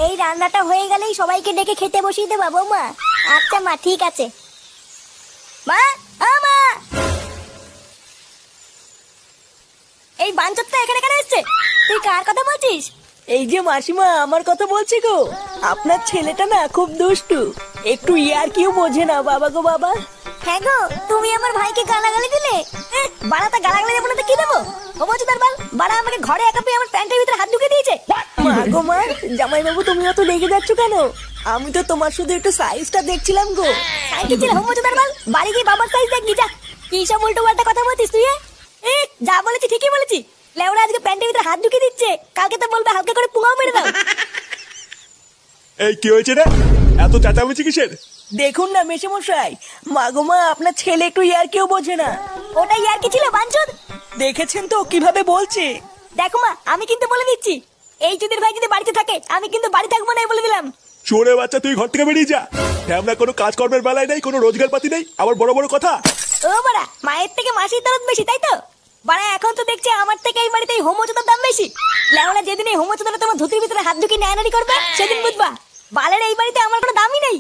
এই রান্নাটা হয়ে গেলেই সবাইকে ডেকে খেতে বসিয়ে দেবা বৌমা। আচ্ছা মা, ঠিক আছে। মা, মা, এই বাঞ্চতটা এখানে কেন এসছে? তুই কার কথা বলছিস? এই যে মাসিমা, আমার কথা বলছি গো। আপনার ছেলেটা না খুব দুষ্টু, একটু ইয়ার কিউ বোঝে না বাবা গো বাবা। হ্যাঁ গো, তুমি আমার ভাইকে গালাগালি দিলে। বাড়াটা গালাগালি দেবো না তো কি দেবো? ও বলছো তার বাল বাড়া আমাকে ঘরে একা পেয়ে আমার প্যান্টের ভিতরে হাত ঢুকে দিয়েছে। মা গো মা, জামাই বাবু তুমি অত রেগে যাচ্ছ কেন? আমি তো তোমার শুধু একটু সাইজটা দেখছিলাম গো। সাইজ ছিল হোম তার বাল, বাড়ি গিয়ে বাবার সাইজ দেখবি যা। কি সব উল্টো পাল্টা কথা বলছিস তুই? যা বলেছি ঠিকই বলেছি। লেওরা আজকে প্যান্টের ভিতরে হাত ঢুকে দিচ্ছে, কালকে তো বলবে হালকা করে পুঙাও মেরে দাও। এই কি হয়েছে রে? এত চেঁচামেচি কিসের? দেখুন না মেশামশাই, মা গো মা, আপনার ছেলে একটু ইয়ার কেউ বোঝে না। ওটা ইয়ার কি ছিল বাঞ্চদ? দেখেছেন তো কিভাবে বলছে। দেখো মা, আমি কিন্তু বলে দিচ্ছি, এই চুদির ভাই যদি বাড়িতে থাকে আমি কিন্তু বাড়ি থাকবো না, বলে দিলাম। চোরে বাচ্চা, তুই ঘর থেকে বেরিয়ে যা। আমরা কোনো কাজকর্মের বেলায় নেই, কোনো রোজগার পাতি নেই, আবার বড় বড় কথা। ও বাড়া, মায়ের থেকে মাসির দরদ বেশি, তাই তো? বাড়া এখন তো দেখছি আমার থেকে এই বাড়িতে হোমোচোদার দাম বেশি। লেওনা যেদিন এই হোমোচোদারা তোমার ধুতির ভিতরে হাত ঢুকিয়ে নেয়ানারি করবে সেদিন বুঝবা বালের এই বাড়িতে আমার কোনো দামই নেই।